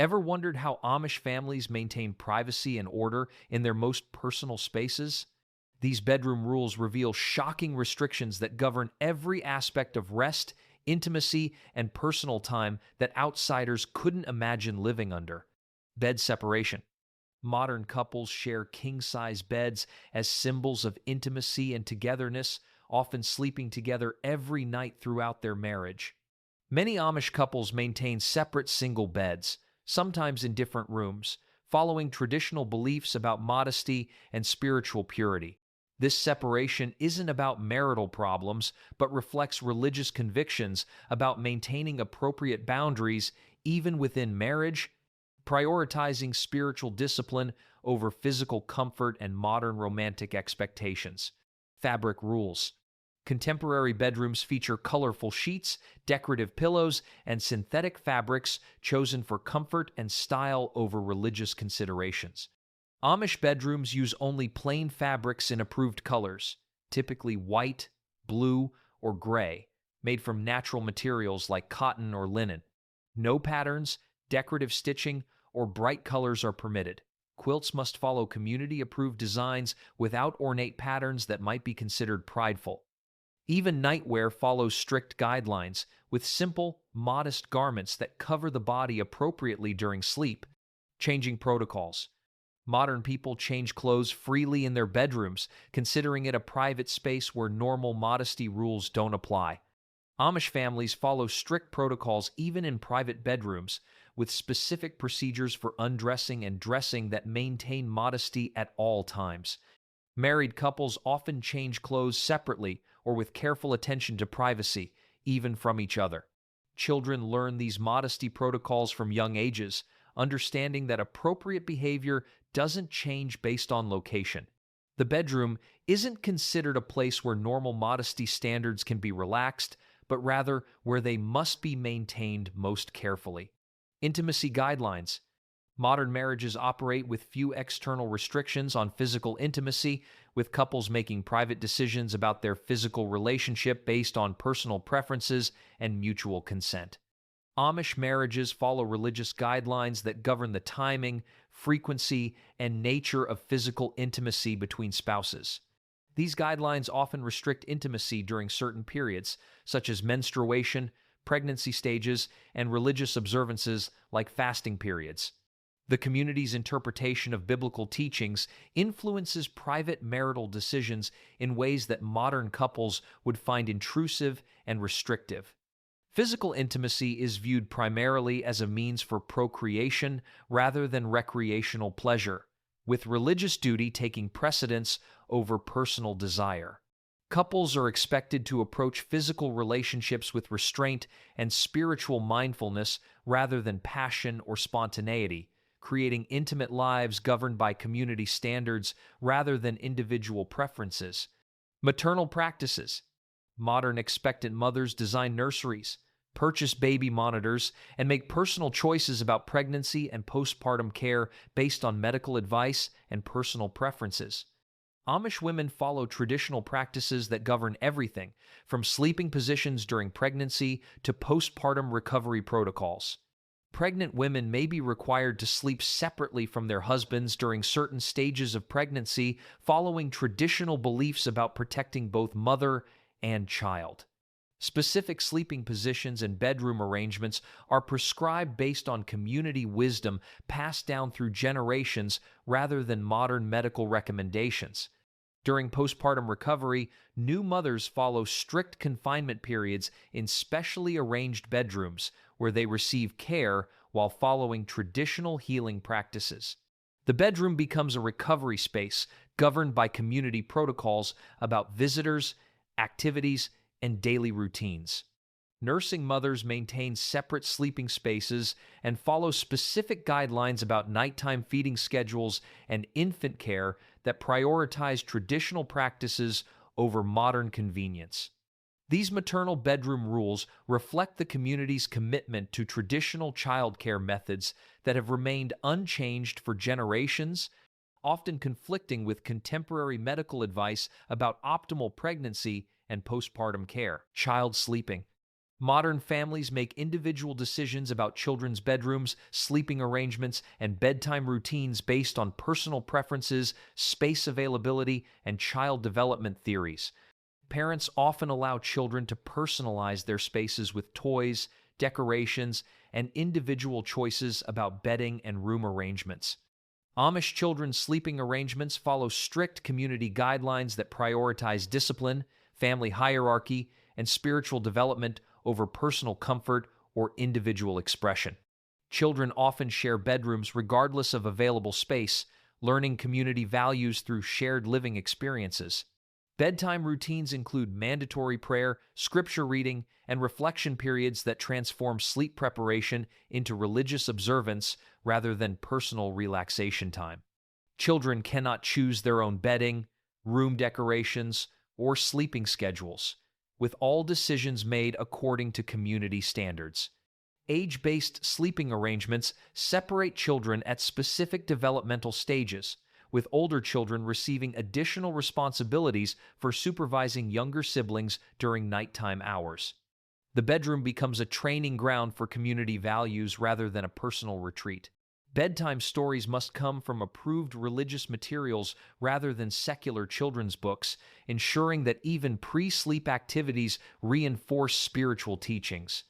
Ever wondered how Amish families maintain privacy and order in their most personal spaces? These bedroom rules reveal shocking restrictions that govern every aspect of rest, intimacy, and personal time that outsiders couldn't imagine living under. Bed separation. Modern couples share king-size beds as symbols of intimacy and togetherness, often sleeping together every night throughout their marriage. Many Amish couples maintain separate single beds, sometimes in different rooms, following traditional beliefs about modesty and spiritual purity. This separation isn't about marital problems, but reflects religious convictions about maintaining appropriate boundaries even within marriage, prioritizing spiritual discipline over physical comfort and modern romantic expectations. Fabric rules. Contemporary bedrooms feature colorful sheets, decorative pillows, and synthetic fabrics chosen for comfort and style over religious considerations. Amish bedrooms use only plain fabrics in approved colors, typically white, blue, or gray, made from natural materials like cotton or linen. No patterns, decorative stitching, or bright colors are permitted. Quilts must follow community-approved designs without ornate patterns that might be considered prideful. Even nightwear follows strict guidelines, with simple, modest garments that cover the body appropriately during sleep. Changing protocols. Modern people change clothes freely in their bedrooms, considering it a private space where normal modesty rules don't apply. Amish families follow strict protocols even in private bedrooms, with specific procedures for undressing and dressing that maintain modesty at all times. Married couples often change clothes separately or with careful attention to privacy, even from each other. Children learn these modesty protocols from young ages, understanding that appropriate behavior doesn't change based on location. The bedroom isn't considered a place where normal modesty standards can be relaxed, but rather where they must be maintained most carefully. Intimacy guidelines. Modern marriages operate with few external restrictions on physical intimacy, with couples making private decisions about their physical relationship based on personal preferences and mutual consent. Amish marriages follow religious guidelines that govern the timing, frequency, and nature of physical intimacy between spouses. These guidelines often restrict intimacy during certain periods, such as menstruation, pregnancy stages, and religious observances like fasting periods. The community's interpretation of biblical teachings influences private marital decisions in ways that modern couples would find intrusive and restrictive. Physical intimacy is viewed primarily as a means for procreation rather than recreational pleasure, with religious duty taking precedence over personal desire. Couples are expected to approach physical relationships with restraint and spiritual mindfulness rather than passion or spontaneity, creating intimate lives governed by community standards rather than individual preferences. Maternal practices. Modern expectant mothers design nurseries, purchase baby monitors, and make personal choices about pregnancy and postpartum care based on medical advice and personal preferences. Amish women follow traditional practices that govern everything, from sleeping positions during pregnancy to postpartum recovery protocols. Pregnant women may be required to sleep separately from their husbands during certain stages of pregnancy, following traditional beliefs about protecting both mother and child. Specific sleeping positions and bedroom arrangements are prescribed based on community wisdom passed down through generations rather than modern medical recommendations. During postpartum recovery, new mothers follow strict confinement periods in specially arranged bedrooms where they receive care while following traditional healing practices. The bedroom becomes a recovery space governed by community protocols about visitors, activities, and daily routines. Nursing mothers maintain separate sleeping spaces and follow specific guidelines about nighttime feeding schedules and infant care that prioritize traditional practices over modern convenience. These maternal bedroom rules reflect the community's commitment to traditional childcare methods that have remained unchanged for generations, often conflicting with contemporary medical advice about optimal pregnancy and postpartum care. Child sleeping. Modern families make individual decisions about children's bedrooms, sleeping arrangements, and bedtime routines based on personal preferences, space availability, and child development theories. Parents often allow children to personalize their spaces with toys, decorations, and individual choices about bedding and room arrangements. Amish children's sleeping arrangements follow strict community guidelines that prioritize discipline, family hierarchy, and spiritual development over personal comfort or individual expression. Children often share bedrooms regardless of available space, learning community values through shared living experiences. Bedtime routines include mandatory prayer, scripture reading, and reflection periods that transform sleep preparation into religious observance rather than personal relaxation time. Children cannot choose their own bedding, room decorations, or sleeping schedules, with all decisions made according to community standards. Age-based sleeping arrangements separate children at specific developmental stages, with older children receiving additional responsibilities for supervising younger siblings during nighttime hours. The bedroom becomes a training ground for community values rather than a personal retreat. Bedtime stories must come from approved religious materials rather than secular children's books, ensuring that even pre-sleep activities reinforce spiritual teachings.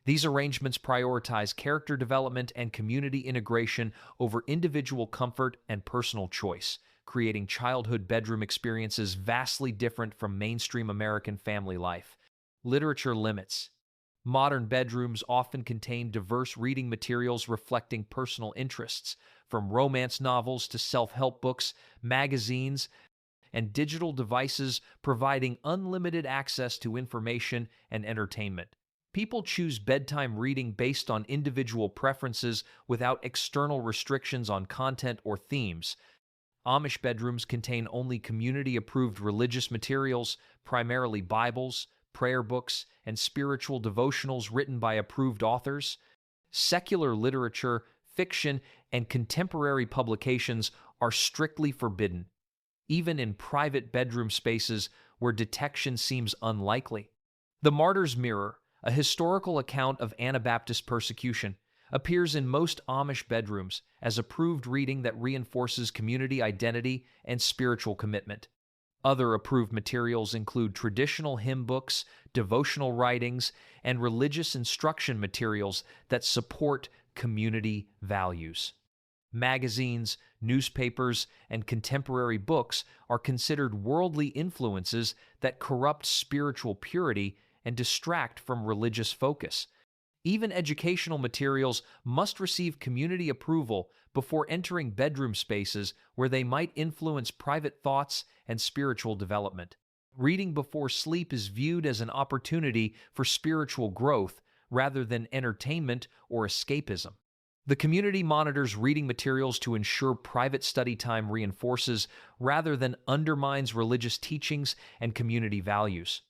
These arrangements prioritize character development and community integration over individual comfort and personal choice, creating childhood bedroom experiences vastly different from mainstream American family life. Literature limits. Modern bedrooms often contain diverse reading materials reflecting personal interests, from romance novels to self-help books, magazines, and digital devices, providing unlimited access to information and entertainment. People choose bedtime reading based on individual preferences without external restrictions on content or themes. Amish bedrooms contain only community-approved religious materials, primarily Bibles, prayer books, and spiritual devotionals written by approved authors. Secular literature, fiction, and contemporary publications are strictly forbidden, even in private bedroom spaces where detection seems unlikely. The Martyr's Mirror, a historical account of Anabaptist persecution, appears in most Amish bedrooms as approved reading that reinforces community identity and spiritual commitment. Other approved materials include traditional hymn books, devotional writings, and religious instruction materials that support community values. Magazines, newspapers, and contemporary books are considered worldly influences that corrupt spiritual purity and distract from religious focus. Even educational materials must receive community approval before entering bedroom spaces where they might influence private thoughts and spiritual development. Reading before sleep is viewed as an opportunity for spiritual growth rather than entertainment or escapism. The community monitors reading materials to ensure private study time reinforces rather than undermines religious teachings and community values.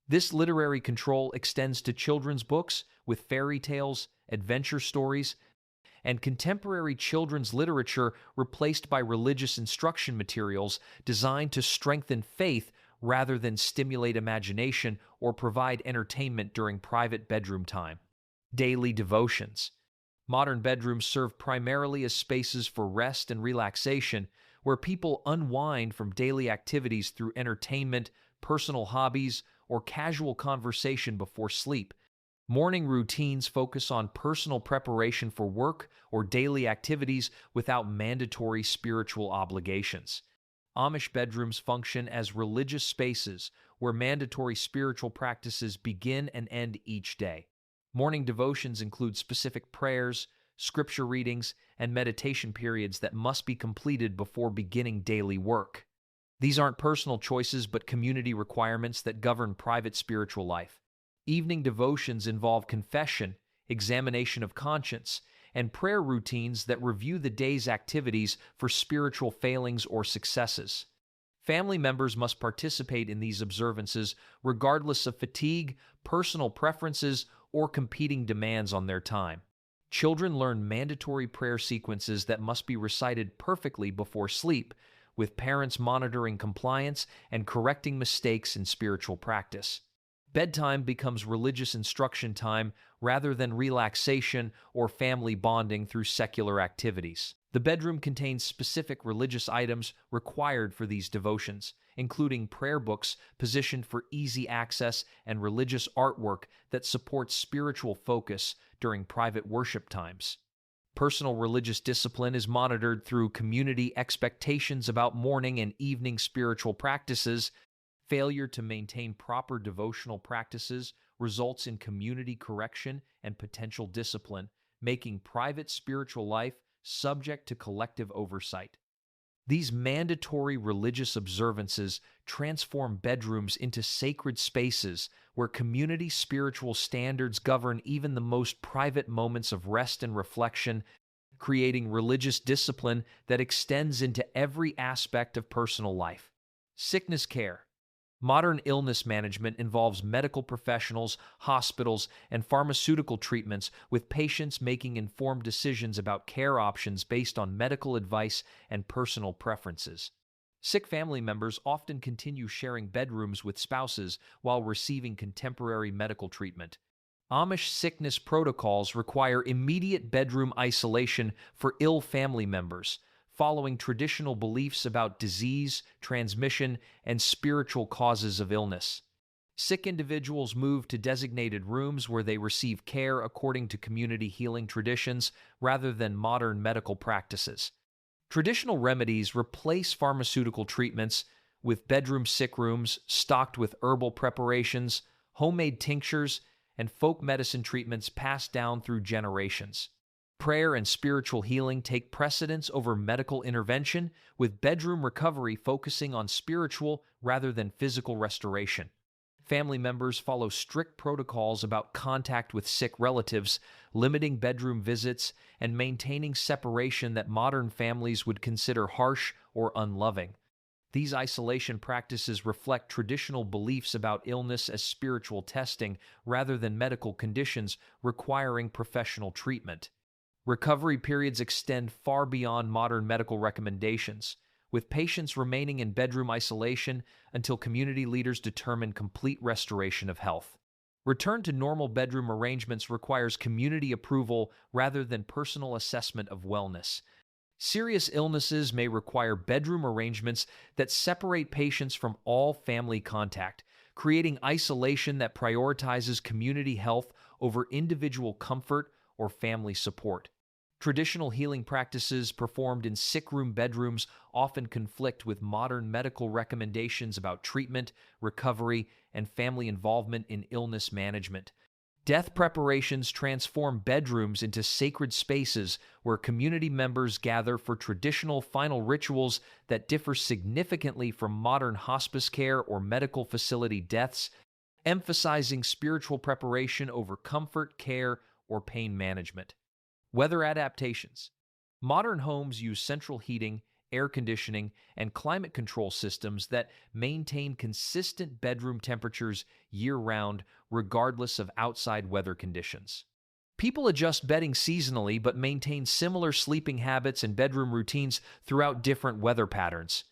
This literary control extends to children's books with fairy tales, adventure stories, and contemporary children's literature replaced by religious instruction materials designed to strengthen faith rather than stimulate imagination or provide entertainment during private bedroom time. Daily devotions. Modern bedrooms serve primarily as spaces for rest and relaxation, where people unwind from daily activities through entertainment, personal hobbies, or casual conversation before sleep. Morning routines focus on personal preparation for work or daily activities without mandatory spiritual obligations. Amish bedrooms function as religious spaces where mandatory spiritual practices begin and end each day. Morning devotions include specific prayers, scripture readings, and meditation periods that must be completed before beginning daily work. These aren't personal choices but community requirements that govern private spiritual life. Evening devotions involve confession, examination of conscience, and prayer routines that review the day's activities for spiritual failings or successes. Family members must participate in these observances regardless of fatigue, personal preferences, or competing demands on their time. Children learn mandatory prayer sequences that must be recited perfectly before sleep, with parents monitoring compliance and correcting mistakes in spiritual practice. Bedtime becomes religious instruction time rather than relaxation or family bonding through secular activities. The bedroom contains specific religious items required for these devotions, including prayer books positioned for easy access and religious artwork that supports spiritual focus during private worship times. Personal religious discipline is monitored through community expectations about morning and evening spiritual practices. Failure to maintain proper devotional practices results in community correction and potential discipline, making private spiritual life subject to collective oversight. These mandatory religious observances transform bedrooms into sacred spaces where community spiritual standards govern even the most private moments of rest and reflection, creating religious discipline that extends into every aspect of personal life. Sickness care. Modern illness management involves medical professionals, hospitals, and pharmaceutical treatments, with patients making informed decisions about care options based on medical advice and personal preferences. Sick family members often continue sharing bedrooms with spouses while receiving contemporary medical treatment. Amish sickness protocols require immediate bedroom isolation for ill family members, following traditional beliefs about disease, transmission, and spiritual causes of illness. Sick individuals move to designated rooms where they receive care according to community healing traditions rather than modern medical practices. Traditional remedies replace pharmaceutical treatments with bedroom sick rooms stocked with herbal preparations, homemade tinctures, and folk medicine treatments passed down through generations. Prayer and spiritual healing take precedence over medical intervention, with bedroom recovery focusing on spiritual rather than physical restoration. Family members follow strict protocols about contact with sick relatives, limiting bedroom visits, and maintaining separation that modern families would consider harsh or unloving. These isolation practices reflect traditional beliefs about illness as spiritual testing rather than medical conditions requiring professional treatment. Recovery periods extend far beyond modern medical recommendations, with patients remaining in bedroom isolation until community leaders determine complete restoration of health. Return to normal bedroom arrangements requires community approval rather than personal assessment of wellness. Serious illnesses may require bedroom arrangements that separate patients from all family contact, creating isolation that prioritizes community health over individual comfort or family support. Traditional healing practices performed in sick room bedrooms often conflict with modern medical recommendations about treatment, recovery, and family involvement in illness management. Death preparations transform bedrooms into sacred spaces where community members gather for traditional final rituals that differ significantly from modern hospice care or medical facility deaths, emphasizing spiritual preparation over comfort, care, or pain management. Weather adaptations. Modern homes use central heating, air conditioning, and climate control systems that maintain consistent bedroom temperatures year-round, regardless of outside weather conditions. People adjust bedding seasonally but maintain similar sleeping habits and bedroom routines throughout different weather patterns.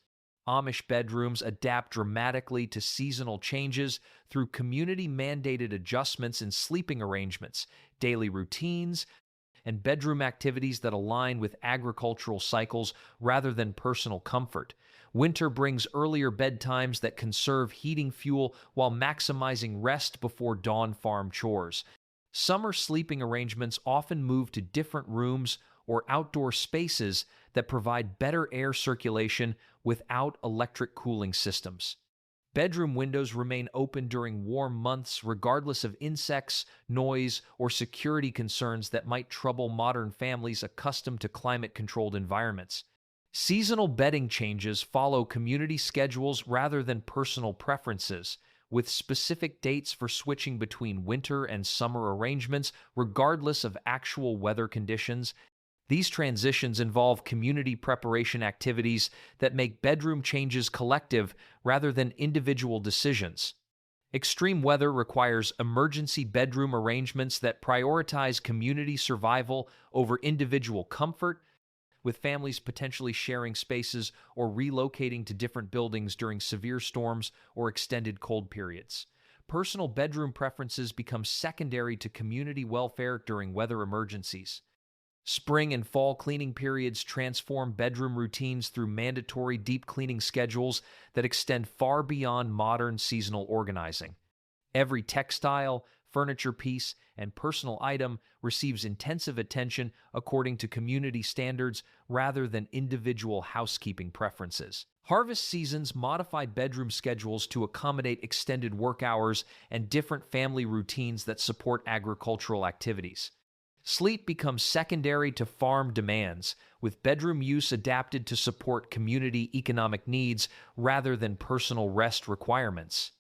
Amish bedrooms adapt dramatically to seasonal changes through community-mandated adjustments in sleeping arrangements, daily routines, and bedroom activities that align with agricultural cycles rather than personal comfort. Winter brings earlier bedtimes that conserve heating fuel while maximizing rest before dawn farm chores. Summer sleeping arrangements often move to different rooms or outdoor spaces that provide better air circulation without electric cooling systems. Bedroom windows remain open during warm months regardless of insects, noise, or security concerns that might trouble modern families accustomed to climate-controlled environments. Seasonal bedding changes follow community schedules rather than personal preferences, with specific dates for switching between winter and summer arrangements regardless of actual weather conditions. These transitions involve community preparation activities that make bedroom changes collective rather than individual decisions. Extreme weather requires emergency bedroom arrangements that prioritize community survival over individual comfort, with families potentially sharing spaces or relocating to different buildings during severe storms or extended cold periods. personal bedroom preferences become secondary to community welfare during weather emergencies. Spring and fall cleaning periods transform bedroom routines through mandatory deep cleaning schedules that extend far beyond modern seasonal organizing. Every textile, furniture piece, and personal item receives intensive attention according to community standards rather than individual housekeeping preferences. Harvest seasons modify bedroom schedules to accommodate extended work hours and different family routines that support agricultural activities. Sleep becomes secondary to farm demands, with bedroom use adapted to support community economic needs rather than personal rest requirements.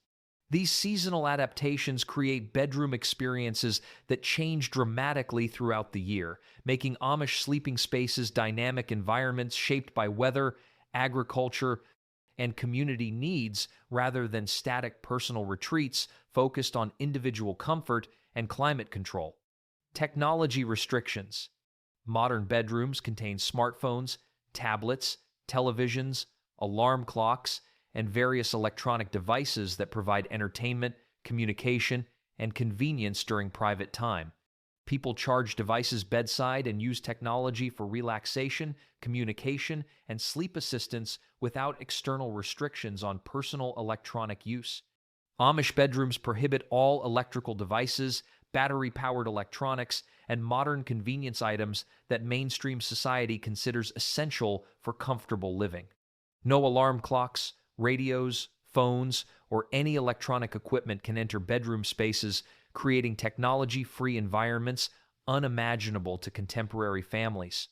These seasonal adaptations create bedroom experiences that change dramatically throughout the year, making Amish sleeping spaces dynamic environments shaped by weather, agriculture, and community needs rather than static personal retreats focused on individual comfort and climate control. Technology restrictions. Modern bedrooms contain smartphones, tablets, televisions, alarm clocks, and various electronic devices that provide entertainment, communication, and convenience during private time. People charge devices bedside and use technology for relaxation, communication, and sleep assistance without external restrictions on personal electronic use. Amish bedrooms prohibit all electrical devices, battery-powered electronics, and modern convenience items that mainstream society considers essential for comfortable living. No alarm clocks, radios, phones, or any electronic equipment can enter bedroom spaces, creating technology-free environments unimaginable to contemporary families.